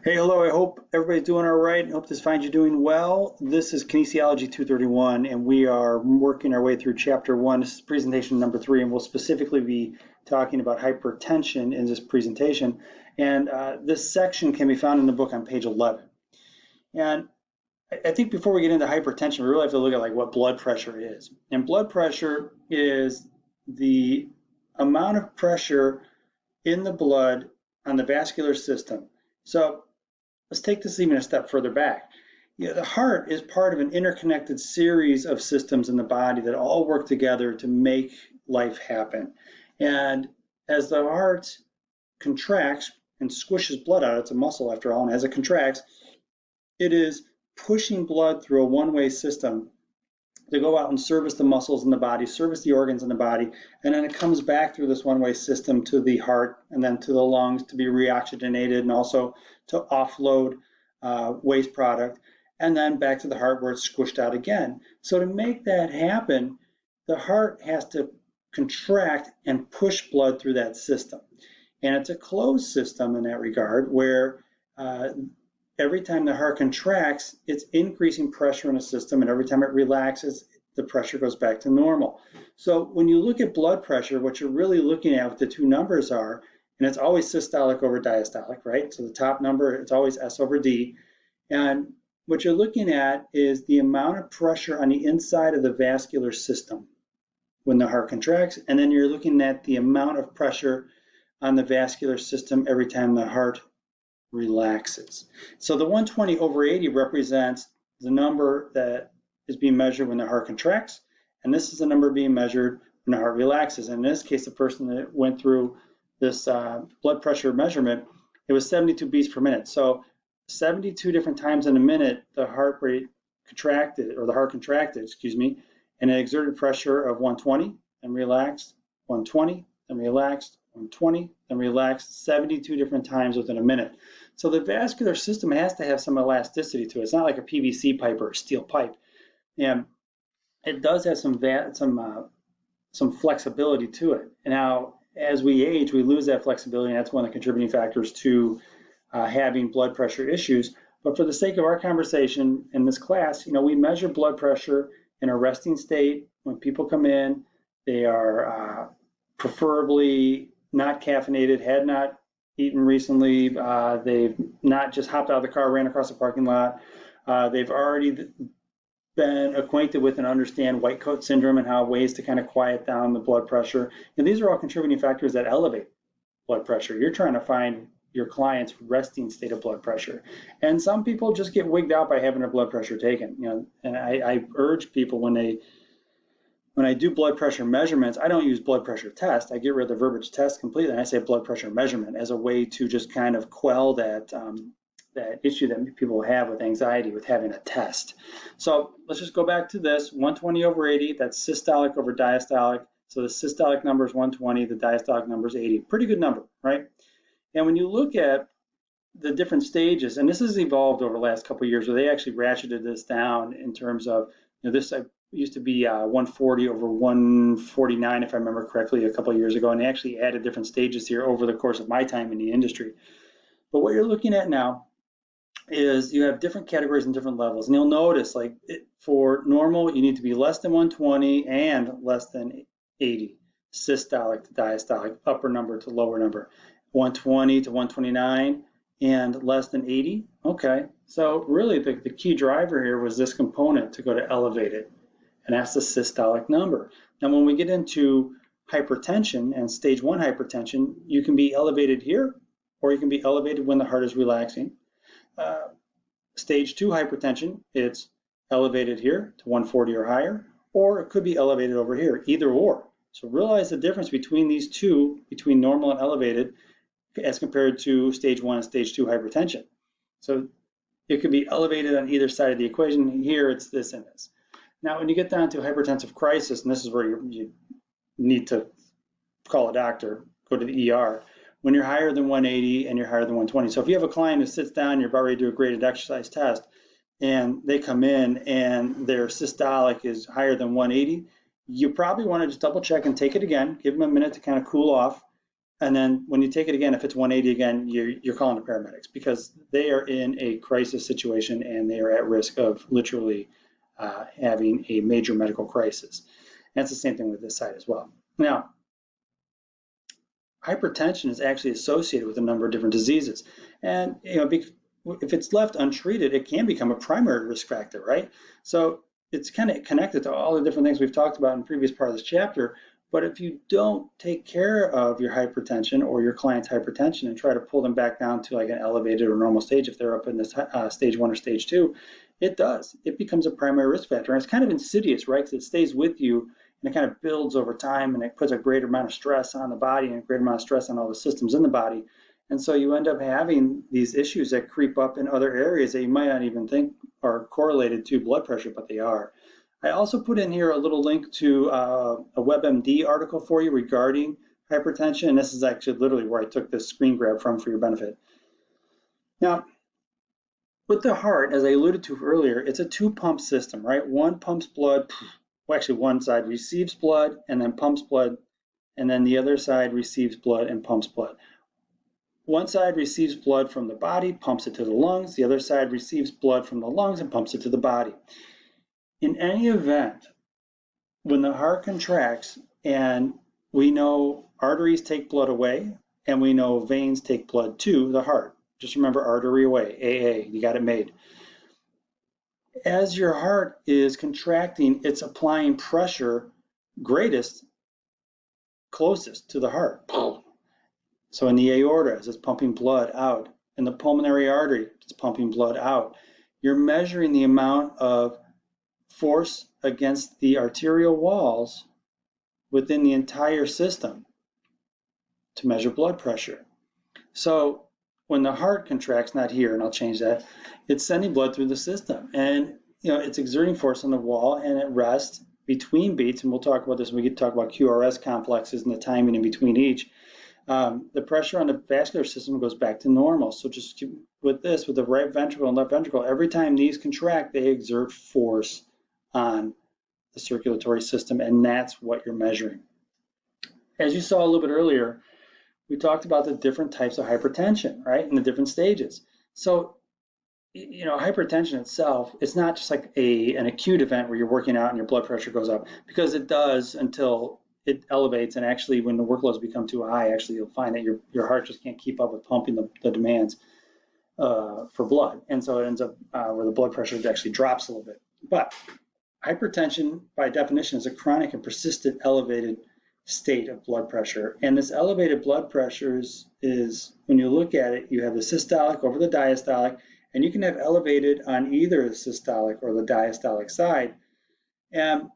Hey, hello. I hope everybody's doing all right. I hope this finds you doing well. This is Kinesiology 231, and we are working our way through Chapter 1. This is presentation number 3, and we'll specifically be talking about hypertension in this presentation. And this section can be found in the book on page 11. And I think before we get into hypertension, we really have to look at like what blood pressure is. And blood pressure is the amount of pressure in the blood on the vascular system. So let's take this even a step further back. The heart is part of an interconnected series of systems in the body that all work together to make life happen. And as the heart contracts and squishes blood out, it's a muscle after all, and as it contracts, it is pushing blood through a one-way system to go out and service the muscles in the body, service the organs in the body, and then it comes back through this one-way system to the heart and then to the lungs to be reoxygenated and also to offload waste product, and then back to the heart where it's squished out again. So to make that happen, the heart has to contract and push blood through that system. And it's a closed system in that regard where every time the heart contracts, it's increasing pressure in the system, and every time it relaxes, the pressure goes back to normal. So when you look at blood pressure, what you're really looking at, what the two numbers are, and it's always systolic over diastolic, right? So the top number, it's always S over D. And what you're looking at is the amount of pressure on the inside of the vascular system when the heart contracts, and then you're looking at the amount of pressure on the vascular system every time the heart relaxes. So the 120 over 80 represents the number that is being measured when the heart contracts, and this is the number being measured when the heart relaxes. And in this case, the person that went through this blood pressure measurement, it was 72 beats per minute. So 72 different times in a minute, the heart rate contracted, or the heart contracted, excuse me, and it exerted pressure of 120 and relaxed, 120 and relaxed, 120 and relaxed 72 different times within a minute. So the vascular system has to have some elasticity to it. It's not like a PVC pipe or a steel pipe. And it does have some flexibility to it. And now, as we age, we lose that flexibility, and that's one of the contributing factors to having blood pressure issues. But for the sake of our conversation in this class, we measure blood pressure in a resting state. When people come in, they are preferably not caffeinated, had not eaten recently, they've not just hopped out of the car, ran across the parking lot, they've already been acquainted with and understand white coat syndrome and how ways to kind of quiet down the blood pressure. And these are all contributing factors that elevate blood pressure. You're trying to find your client's resting state of blood pressure. And some people just get wigged out by having their blood pressure taken. And I urge people when I do blood pressure measurements, I don't use blood pressure test. I get rid of the verbiage test completely, and I say blood pressure measurement as a way to just kind of quell that issue that people have with anxiety with having a test. So let's just go back to this, 120 over 80, that's systolic over diastolic. So the systolic number is 120, the diastolic number is 80. Pretty good number, right? And when you look at the different stages, and this has evolved over the last couple of years, where they actually ratcheted this down in terms of, this used to be 140 over 149, if I remember correctly, a couple of years ago, and they actually added different stages here over the course of my time in the industry. But what you're looking at now is you have different categories and different levels, and you'll notice, like for normal, you need to be less than 120 and less than 80, systolic to diastolic, upper number to lower number, 120 to 129 and less than 80. Okay, so really the key driver here was this component to go to elevated, and that's the systolic number. Now when we get into hypertension and stage 1 hypertension, you can be elevated here, or you can be elevated when the heart is relaxing. Stage 2 hypertension, it's elevated here to 140 or higher, or it could be elevated over here, either or. So realize the difference between these two, between normal and elevated, as compared to stage 1 and stage 2 hypertension. So it could be elevated on either side of the equation. Here it's this and this. Now when you get down to hypertensive crisis, and this is where you need to call a doctor, go to the ER, when you're higher than 180 and you're higher than 120. So if you have a client who sits down, you're about ready to do a graded exercise test, and they come in and their systolic is higher than 180, you probably want to just double check and take it again, give them a minute to kind of cool off, And then when you take it again, if it's 180 again, you're calling the paramedics because they are in a crisis situation and they are at risk of literally having a major medical crisis. And it's the same thing with this side as well. Now, hypertension is actually associated with a number of different diseases. And if it's left untreated, it can become a primary risk factor, right? So it's kind of connected to all the different things we've talked about in the previous part of this chapter. But if you don't take care of your hypertension or your client's hypertension and try to pull them back down to like an elevated or normal stage, if they're up in this stage 1 or stage 2, it becomes a primary risk factor. And it's kind of insidious, right? Because it stays with you and it kind of builds over time and it puts a greater amount of stress on the body and a greater amount of stress on all the systems in the body. And so you end up having these issues that creep up in other areas that you might not even think are correlated to blood pressure, but they are. I also put in here a little link to a WebMD article for you regarding hypertension. And this is actually literally where I took this screen grab from for your benefit. Now, with the heart, as I alluded to earlier, it's a two-pump system, right? One pumps blood, well, actually one side receives blood and then pumps blood, and then the other side receives blood and pumps blood. One side receives blood from the body, pumps it to the lungs. The other side receives blood from the lungs and pumps it to the body. In any event, when the heart contracts, and we know arteries take blood away, and we know veins take blood to the heart. Just remember artery away, AA, you got it made. As your heart is contracting, it's applying pressure greatest, closest to the heart. So in the aorta, as it's pumping blood out, in the pulmonary artery, it's pumping blood out. You're measuring the amount of force against the arterial walls within the entire system to measure blood pressure. So when the heart contracts, not here, and I'll change that, it's sending blood through the system. And it's exerting force on the wall and it rests between beats, and we'll talk about this when we get to talk about QRS complexes and the timing in between each. The pressure on the vascular system goes back to normal. So just with the right ventricle and left ventricle, every time these contract, they exert force on the circulatory system, and that's what you're measuring. As you saw a little bit earlier, we talked about the different types of hypertension, right, and the different stages. So, hypertension itself, it's not just like an acute event where you're working out and your blood pressure goes up, because it does until it elevates, and actually when the workloads become too high, actually you'll find that your heart just can't keep up with pumping the demands for blood, and so it ends up where the blood pressure actually drops a little bit. But hypertension, by definition, is a chronic and persistent elevated state of blood pressure. And this elevated blood pressure is, when you look at it, you have the systolic over the diastolic, and you can have elevated on either the systolic or the diastolic side. And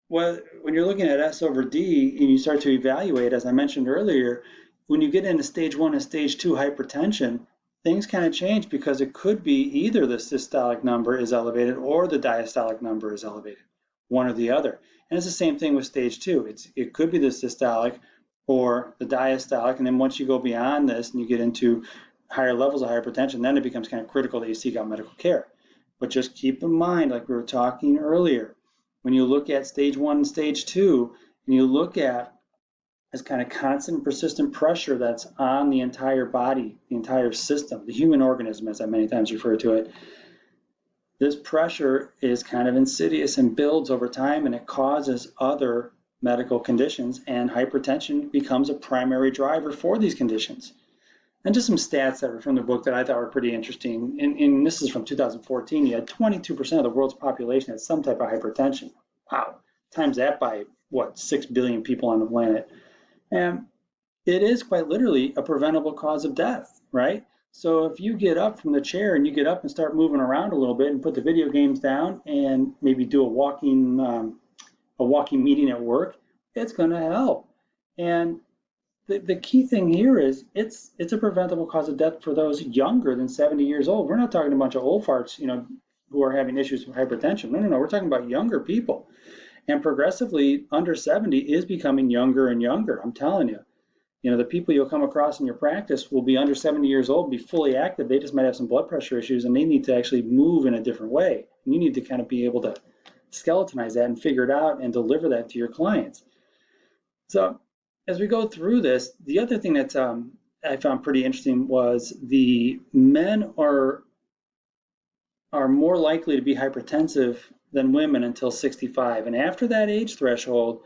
when you're looking at S over D and you start to evaluate, as I mentioned earlier, when you get into stage 1 and stage 2 hypertension, things kind of change because it could be either the systolic number is elevated or the diastolic number is elevated, one or the other. And it's the same thing with stage 2. It could be the systolic or the diastolic, and then once you go beyond this and you get into higher levels of hypertension, then it becomes kind of critical that you seek out medical care. But just keep in mind, like we were talking earlier, when you look at stage 1 and stage 2, and you look at this kind of constant persistent pressure that's on the entire body, the entire system, the human organism, as I many times refer to it, this pressure is kind of insidious and builds over time, and it causes other medical conditions, and hypertension becomes a primary driver for these conditions. And just some stats that were from the book that I thought were pretty interesting, and this is from 2014, you had 22% of the world's population had some type of hypertension. Wow, times that by, 6 billion people on the planet. And it is quite literally a preventable cause of death, right? So if you get up from the chair and you get up and start moving around a little bit and put the video games down and maybe do a walking meeting at work, it's going to help. And the key thing here is it's a preventable cause of death for those younger than 70 years old. We're not talking a bunch of old farts, who are having issues with hypertension. No, we're talking about younger people. And progressively, under 70 is becoming younger and younger. I'm telling you. The people you'll come across in your practice will be under 70 years old, be fully active. They just might have some blood pressure issues, and they need to actually move in a different way. And you need to kind of be able to skeletonize that and figure it out and deliver that to your clients. So as we go through this, the other thing that I found pretty interesting was the men are more likely to be hypertensive than women until 65. And after that age threshold,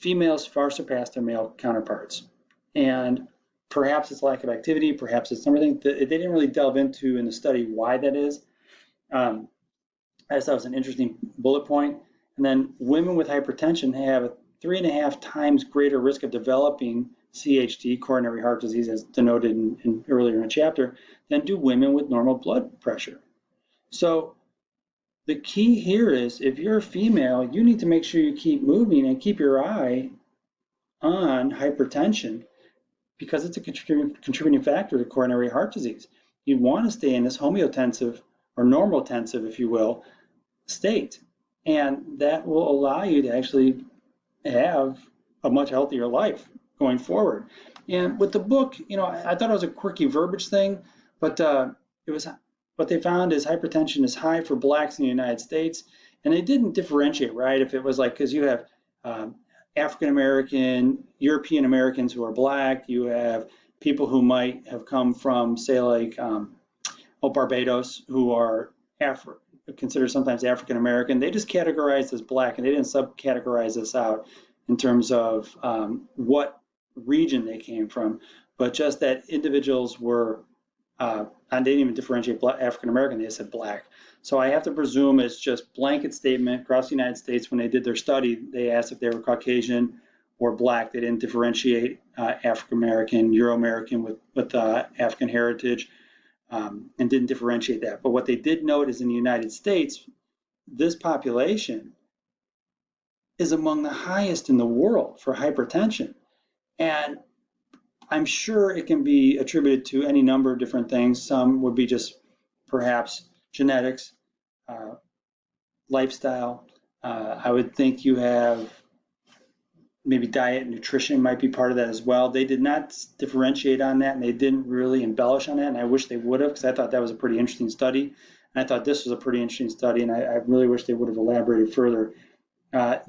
females far surpass their male counterparts. And perhaps it's lack of activity, perhaps it's something that they didn't really delve into in the study why that is. I just thought it was an interesting bullet point. And then women with hypertension have a 3.5 times greater risk of developing CHD, coronary heart disease, as denoted earlier in the chapter, than do women with normal blood pressure. So the key here is if you're a female, you need to make sure you keep moving and keep your eye on hypertension because it's a contributing factor to coronary heart disease. You want to stay in this homeotensive or normotensive, if you will, state. And that will allow you to actually have a much healthier life going forward. And with the book, I thought it was a quirky verbiage thing, but it was what they found is hypertension is high for blacks in the United States. And they didn't differentiate, right? If it was like, because you have African American, European Americans who are black, you have people who might have come from, say, like Barbados, who are considered sometimes African American. They just categorized as black, and they didn't subcategorize us out in terms of what region they came from, but just that individuals were, and they didn't even differentiate African American, they said black. So I have to presume it's just blanket statement across the United States. When they did their study, they asked if they were Caucasian or black. They didn't differentiate African American, Euro American with African heritage. And didn't differentiate that. But what they did note is in the United States, this population is among the highest in the world for hypertension. And I'm sure it can be attributed to any number of different things. Some would be just perhaps genetics, lifestyle. I would think you have maybe diet and nutrition might be part of that as well. They did not differentiate on that, and they didn't really embellish on that, and I wish they would have, because I thought that was a pretty interesting study, and I thought this was a pretty interesting study, and I really wish they would have elaborated further.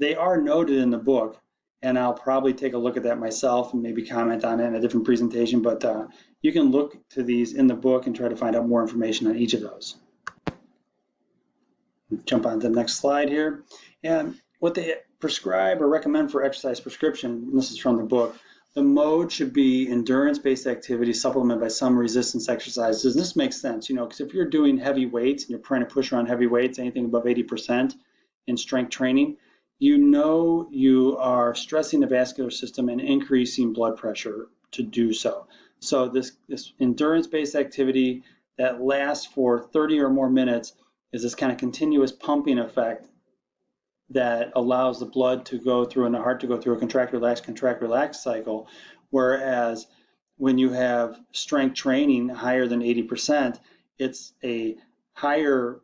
They are noted in the book, and I'll probably take a look at that myself and maybe comment on it in a different presentation, but you can look to these in the book and try to find out more information on each of those. Jump on to the next slide here. And what they prescribe or recommend for exercise prescription, and this is from the book, the mode should be endurance-based activity supplemented by some resistance exercises. And this makes sense, because if you're doing heavy weights and you're trying to push around heavy weights, anything above 80% in strength training, you are stressing the vascular system and increasing blood pressure to do so. So this endurance-based activity that lasts for 30 or more minutes is this kind of continuous pumping effect that allows the blood to go through and the heart to go through a contract, relax cycle. Whereas when you have strength training higher than 80%, it's a higher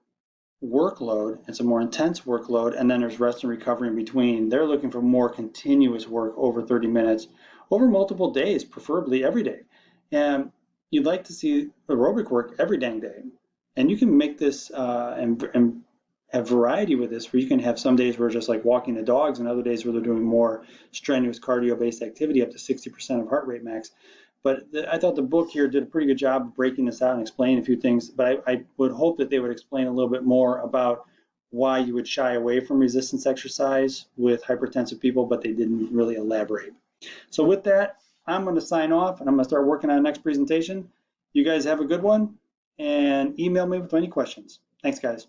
workload, it's a more intense workload, and then there's rest and recovery in between. They're looking for more continuous work over 30 minutes, over multiple days, preferably every day. And you'd like to see aerobic work every dang day. And you can make this and have variety with this, where you can have some days where it's just like walking the dogs and other days where they're doing more strenuous cardio-based activity up to 60% of heart rate max. But I thought the book here did a pretty good job of breaking this out and explaining a few things, but I would hope that they would explain a little bit more about why you would shy away from resistance exercise with hypertensive people, but they didn't really elaborate. So with that, I'm going to sign off and I'm going to start working on the next presentation. You guys have a good one and email me with any questions. Thanks, guys.